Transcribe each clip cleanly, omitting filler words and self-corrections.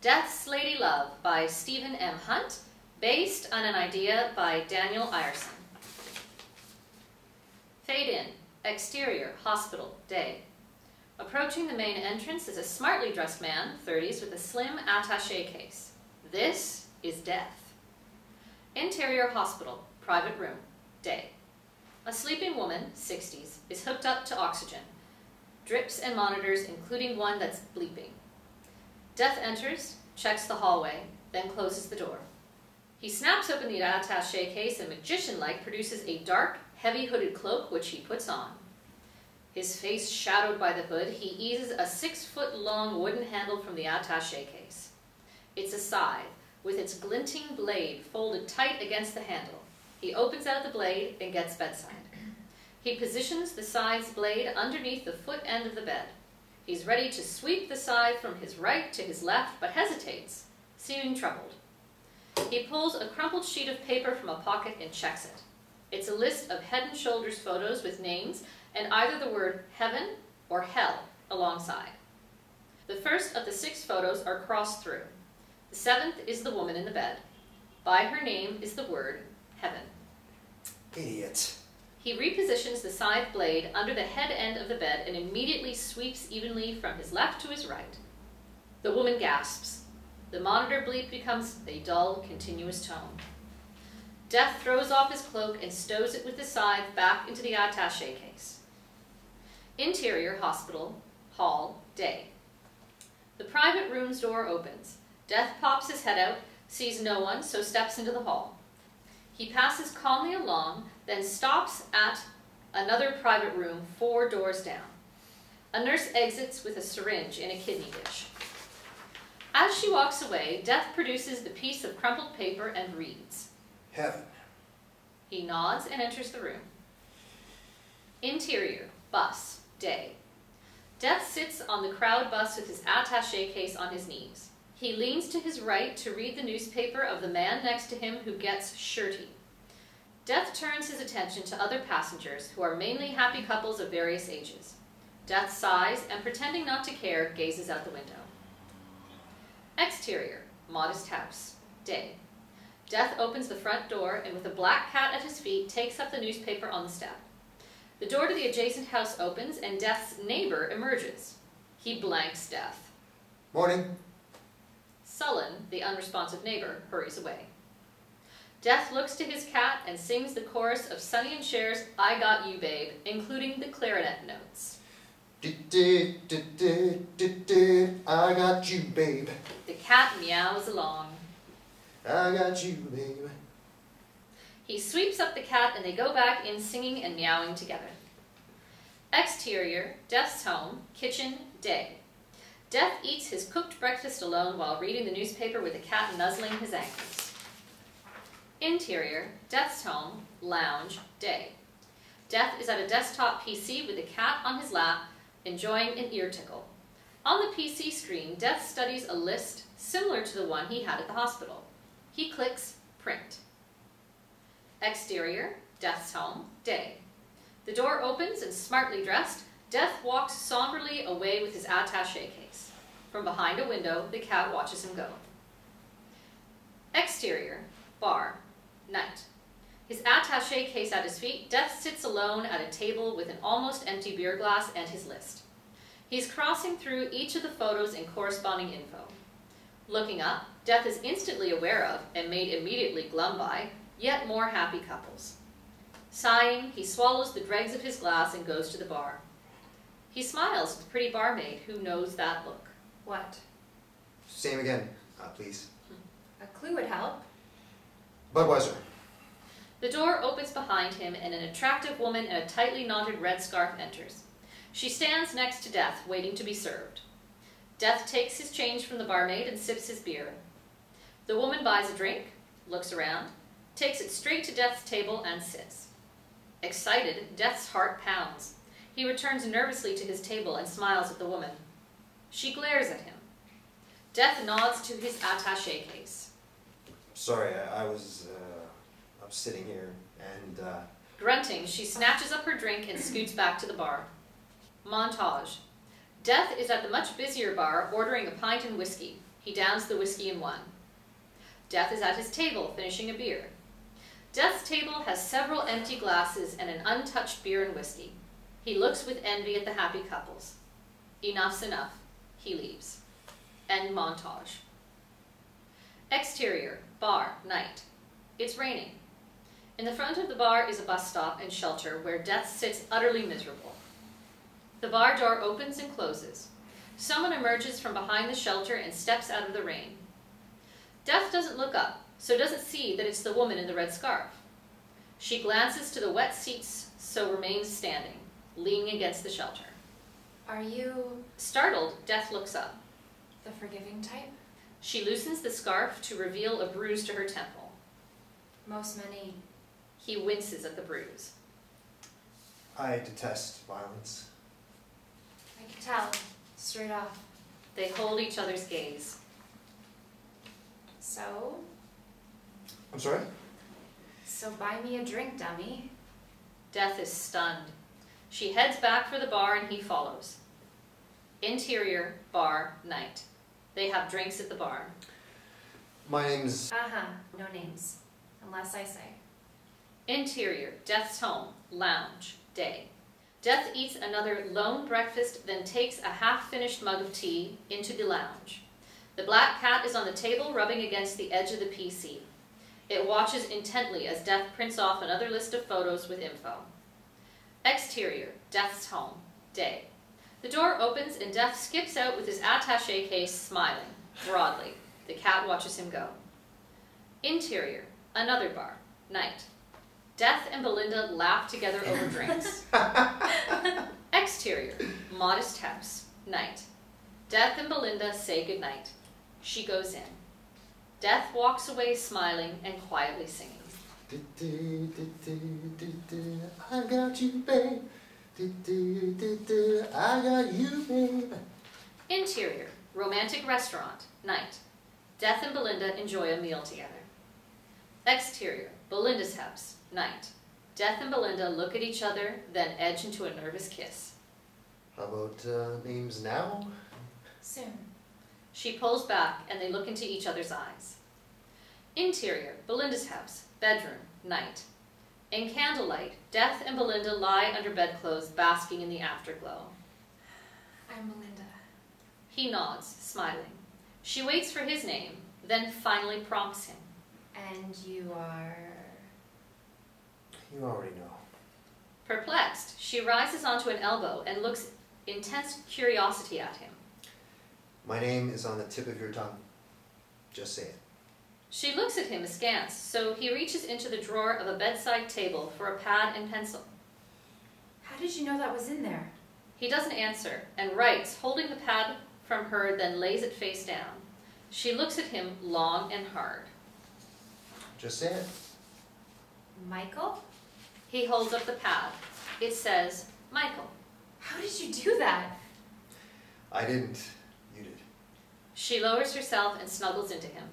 Death's Lady Love by Stephen M. Hunt, based on an idea by Daniel Ierson. Fade in. Exterior, hospital, day. Approaching the main entrance is a smartly dressed man, 30s, with a slim attaché case. This is Death. Interior hospital, private room, day. A sleeping woman, 60s, is hooked up to oxygen. Drips and monitors, including one that's bleeping. Death enters, checks the hallway, then closes the door. He snaps open the attaché case and magician-like produces a dark, heavy hooded cloak which he puts on. His face shadowed by the hood, he eases a 6-foot-long wooden handle from the attaché case. It's a scythe, with its glinting blade folded tight against the handle. He opens out the blade and gets bedside. He positions the scythe's blade underneath the foot end of the bed. He's ready to sweep the scythe from his right to his left, but hesitates, seeming troubled. He pulls a crumpled sheet of paper from a pocket and checks it. It's a list of Head & Shoulders photos with names and either the word heaven or hell alongside. The first of the 6 photos are crossed through. The 7th is the woman in the bed. By her name is the word heaven. Idiot. He repositions the scythe blade under the head end of the bed and immediately sweeps evenly from his left to his right. The woman gasps. The monitor bleep becomes a dull, continuous tone. Death throws off his cloak and stows it with the scythe back into the attaché case. Interior hospital, hall, day. The private room's door opens. Death pops his head out, sees no one, so steps into the hall. He passes calmly along, then stops at another private room 4 doors down. A nurse exits with a syringe in a kidney dish. As she walks away, Death produces the piece of crumpled paper and reads. Heaven. He nods and enters the room. Interior, bus, day. Death sits on the crowd bus with his attaché case on his knees. He leans to his right to read the newspaper of the man next to him who gets shirty. Death turns his attention to other passengers who are mainly happy couples of various ages. Death sighs and, pretending not to care, gazes out the window. Exterior, modest house, day. Death opens the front door and with a black cat at his feet takes up the newspaper on the step. The door to the adjacent house opens and Death's neighbor emerges. He blanks Death. Morning. Sullen, the unresponsive neighbor, hurries away. Death looks to his cat and sings the chorus of Sonny and Cher's I Got You Babe, including the clarinet notes. I got you, babe. The cat meows along. I got you, babe. He sweeps up the cat and they go back in singing and meowing together. Exterior, Death's home, kitchen, day. Death eats his cooked breakfast alone while reading the newspaper with the cat nuzzling his ankles. Interior, Death's home, lounge, day. Death is at a desktop PC with the cat on his lap, enjoying an ear tickle. On the PC screen, Death studies a list similar to the one he had at the hospital. He clicks print. Exterior, Death's home, day. The door opens and, smartly dressed, Death walks somberly away with his attaché case. From behind a window, the cat watches him go. Exterior, bar, night. His attaché case at his feet, Death sits alone at a table with an almost empty beer glass and his list. He's crossing through each of the photos and corresponding info. Looking up, Death is instantly aware of, and made immediately glum by, yet more happy couples. Sighing, he swallows the dregs of his glass and goes to the bar. He smiles at the pretty barmaid who knows that look. What? Same again, please. A clue would help. Budweiser. The door opens behind him and an attractive woman in a tightly knotted red scarf enters. She stands next to Death, waiting to be served. Death takes his change from the barmaid and sips his beer. The woman buys a drink, looks around, takes it straight to Death's table and sits. Excited, Death's heart pounds. He returns nervously to his table and smiles at the woman. She glares at him. Death nods to his attaché case. Sorry, I'm sitting here and, Grunting, she snatches up her drink and scoots back to the bar. Montage. Death is at the much busier bar ordering a pint and whiskey. He downs the whiskey in one. Death is at his table, finishing a beer. Death's table has several empty glasses and an untouched beer and whiskey. He looks with envy at the happy couples. Enough's enough. He leaves. End montage. Exterior, bar, night. It's raining. In the front of the bar is a bus stop and shelter where Death sits utterly miserable. The bar door opens and closes. Someone emerges from behind the shelter and steps out of the rain. Death doesn't look up, so doesn't see that it's the woman in the red scarf. She glances to the wet seats, so remains standing, leaning against the shelter. Are you Startled, Death looks up. the forgiving type? She loosens the scarf to reveal a bruise to her temple. Most many. He winces at the bruise. I detest violence. I can tell. Straight off. They hold each other's gaze. So? I'm sorry? So buy me a drink, dummy. Death is stunned. She heads back for the bar and he follows. Interior, bar, night. They have drinks at the bar. My name's... Uh-huh. No names. Unless I say. Interior, Death's home, lounge, day. Death eats another lone breakfast, then takes a half-finished mug of tea into the lounge. The black cat is on the table, rubbing against the edge of the PC. It watches intently as Death prints off another list of photos with info. Exterior, Death's home, day. The door opens and Death skips out with his attaché case, smiling, broadly. The cat watches him go. Interior, another bar, night. Death and Belinda laugh together over drinks. Exterior, modest house, night. Death and Belinda say goodnight. She goes in. Death walks away smiling and quietly singing. I got you, babe. I got you, babe. Interior, romantic restaurant, night. Death and Belinda enjoy a meal together. Exterior, Belinda's house, night. Death and Belinda look at each other, then edge into a nervous kiss. How about names now? Soon. She pulls back and they look into each other's eyes. Interior, Belinda's house, bedroom, night. In candlelight, Death and Belinda lie under bedclothes, basking in the afterglow. I'm Melinda. He nods, smiling. She waits for his name, then finally prompts him. And you are... You already know. Perplexed, she rises onto an elbow and looks intense curiosity at him. My name is on the tip of your tongue. Just say it. She looks at him askance, so he reaches into the drawer of a bedside table for a pad and pencil. How did you know that was in there? He doesn't answer and writes, holding the pad from her, then lays it face down. She looks at him long and hard. Just say it. Michael? He holds up the pad. It says, Michael. How did you do that? I didn't. You did. She lowers herself and snuggles into him.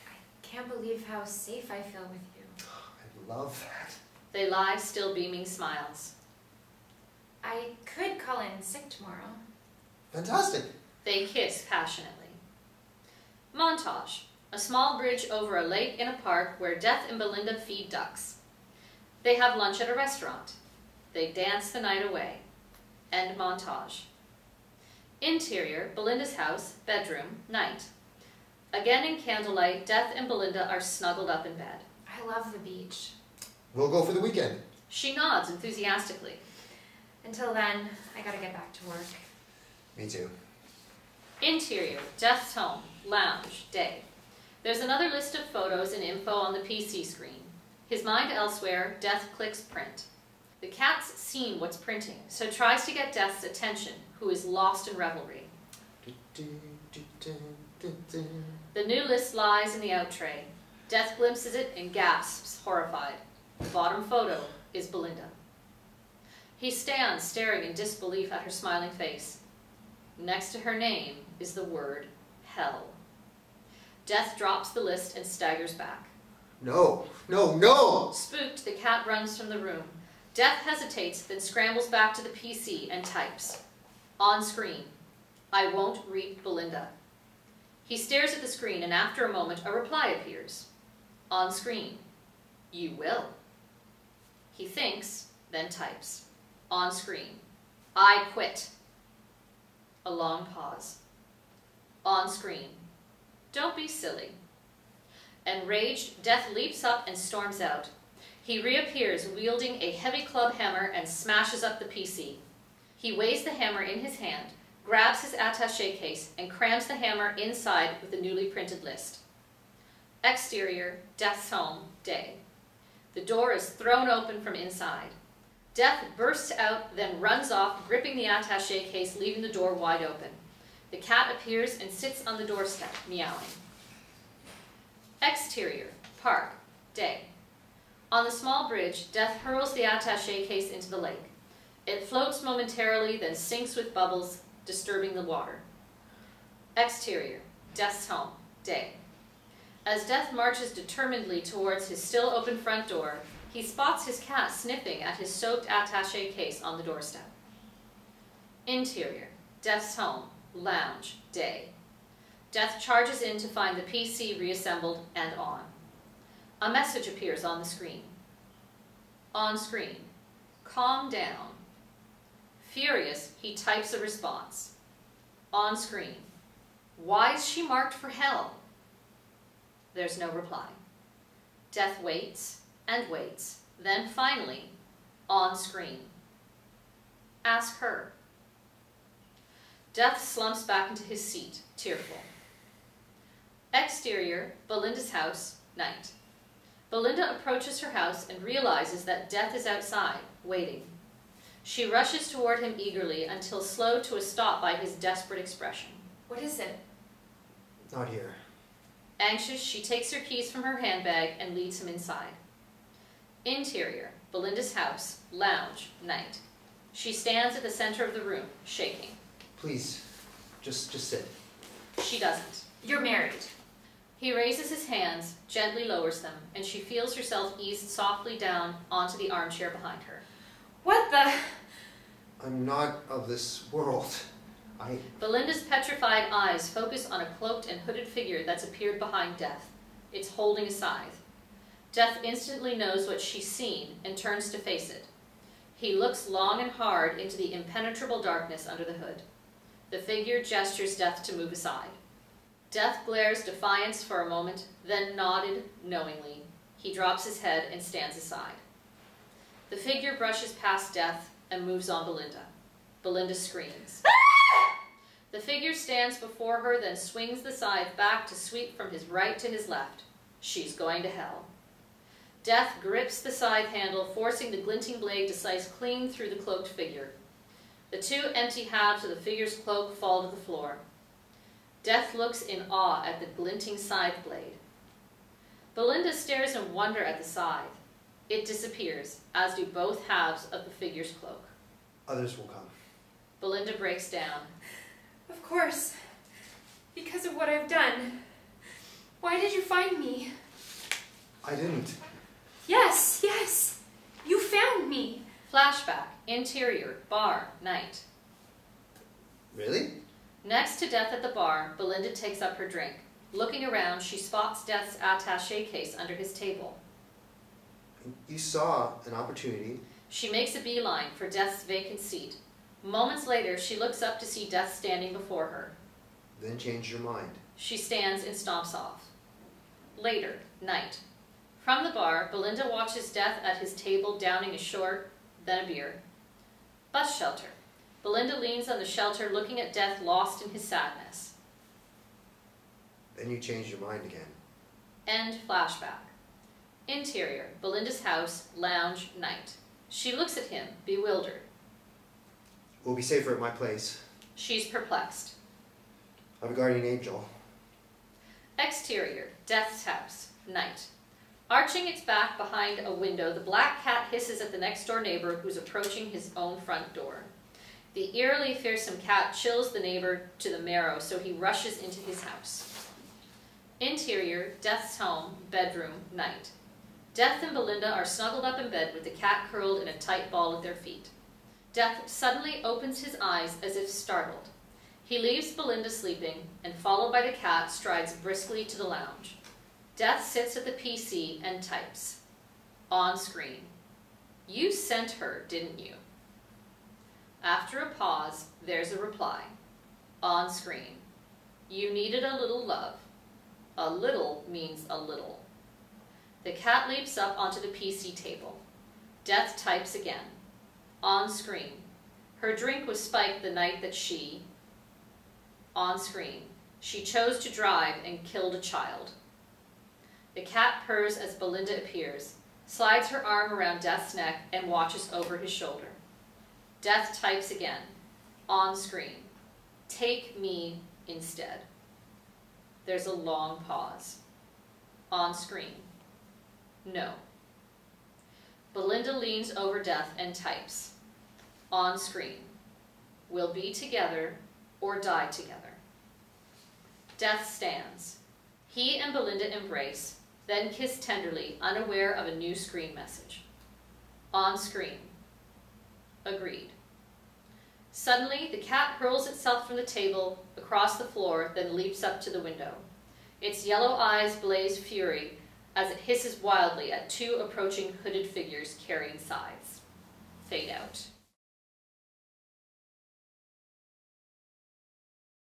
I can't believe how safe I feel with you. I love that. They lie, still beaming smiles. I could call in sick tomorrow. Fantastic. They kiss passionately. Montage. A small bridge over a lake in a park where Death and Belinda feed ducks. They have lunch at a restaurant. They dance the night away. End montage. Interior, Belinda's house, bedroom, night. Again in candlelight, Death and Belinda are snuggled up in bed. I love the beach. We'll go for the weekend. She nods enthusiastically. Until then, I gotta get back to work. Me too. Interior, Death's home, lounge, day. There's another list of photos and info on the PC screen. His mind elsewhere, Death clicks print. The cat's seen what's printing, so tries to get Death's attention, who is lost in revelry. The new list lies in the out tray. Death glimpses it and gasps, horrified. The bottom photo is Belinda. He stands staring in disbelief at her smiling face. Next to her name is the word hell. Death drops the list and staggers back. No, no, no! Spooked, the cat runs from the room. Death hesitates, then scrambles back to the PC and types. On screen, I won't read Belinda. He stares at the screen, and after a moment, a reply appears. On screen. You will. He thinks, then types. On screen. I quit. A long pause. On screen. Don't be silly. Enraged, Death leaps up and storms out. He reappears wielding a heavy club hammer and smashes up the PC. He weighs the hammer in his hand, grabs his attaché case, and crams the hammer inside with the newly printed list. Exterior, Death's home, day. The door is thrown open from inside. Death bursts out, then runs off, gripping the attaché case, leaving the door wide open. The cat appears and sits on the doorstep, meowing. Exterior, park, day. On the small bridge, Death hurls the attaché case into the lake. It floats momentarily, then sinks with bubbles, disturbing the water. Exterior, Death's home, day. As Death marches determinedly towards his still open front door, he spots his cat sniffing at his soaked attaché case on the doorstep. Interior, Death's home, lounge, day. Death charges in to find the PC reassembled and on. A message appears on the screen. On screen, calm down. Furious, he types a response. On screen, why is she marked for hell? There's no reply. Death waits and waits, then finally, on screen. Ask her. Death slumps back into his seat, tearful. Exterior, Belinda's house, night. Belinda approaches her house and realizes that Death is outside, waiting. She rushes toward him eagerly until slowed to a stop by his desperate expression. What is it? Not here. Anxious, she takes her keys from her handbag and leads him inside. Interior, Belinda's house, lounge, night. She stands at the center of the room, shaking. Please, just sit. She doesn't. You're married. He raises his hands, gently lowers them, and she feels herself eased softly down onto the armchair behind her. What the? I'm not of this world. Belinda's petrified eyes focus on a cloaked and hooded figure that's appeared behind Death. It's holding a scythe. Death instantly knows what she's seen and turns to face it. He looks long and hard into the impenetrable darkness under the hood. The figure gestures Death to move aside. Death glares defiance for a moment, then nodded knowingly. He drops his head and stands aside. The figure brushes past Death and moves on Belinda. Belinda screams. The figure stands before her, then swings the scythe back to sweep from his right to his left. She's going to hell. Death grips the scythe handle, forcing the glinting blade to slice clean through the cloaked figure. The two empty halves of the figure's cloak fall to the floor. Death looks in awe at the glinting scythe blade. Belinda stares in wonder at the scythe. It disappears, as do both halves of the figure's cloak. Others will come. Belinda breaks down. Of course. Because of what I've done. Why did you find me? I didn't. Yes, yes. You found me. Flashback, interior, bar, night. Really? Next to Death at the bar, Belinda takes up her drink. Looking around, she spots Death's attaché case under his table. You saw an opportunity. She makes a beeline for Death's vacant seat. Moments later, she looks up to see Death standing before her. Then changed your mind. She stands and stomps off. Later, night. From the bar, Belinda watches Death at his table downing a short, then a beer. Bus shelter. Belinda leans on the shelter looking at Death lost in his sadness. Then you changed your mind again. End flashback. Interior, Belinda's house, lounge, night. She looks at him, bewildered. We'll be safer at my place. She's perplexed. I have a guardian angel. Exterior, Death's house, night. Arching its back behind a window, the black cat hisses at the next-door neighbor who's approaching his own front door. The eerily fearsome cat chills the neighbor to the marrow, so he rushes into his house. Interior, Death's home, bedroom, night. Death and Belinda are snuggled up in bed with the cat curled in a tight ball at their feet. Death suddenly opens his eyes as if startled. He leaves Belinda sleeping, and followed by the cat, strides briskly to the lounge. Death sits at the PC and types. On screen. You sent her, didn't you? After a pause, there's a reply. On screen. You needed a little love. A little means a little. The cat leaps up onto the PC table. Death types again. On screen. Her drink was spiked the night that she... On screen. She chose to drive and killed a child. The cat purrs as Belinda appears, slides her arm around Death's neck, and watches over his shoulder. Death types again. On screen. Take me instead. There's a long pause. On screen. No. Belinda leans over Death and types. On screen. We'll be together or die together. Death stands. He and Belinda embrace, then kiss tenderly, unaware of a new screen message. On screen. Agreed. Suddenly, the cat hurls itself from the table, across the floor, then leaps up to the window. Its yellow eyes blaze fury as it hisses wildly at two approaching hooded figures carrying scythes. Fade out.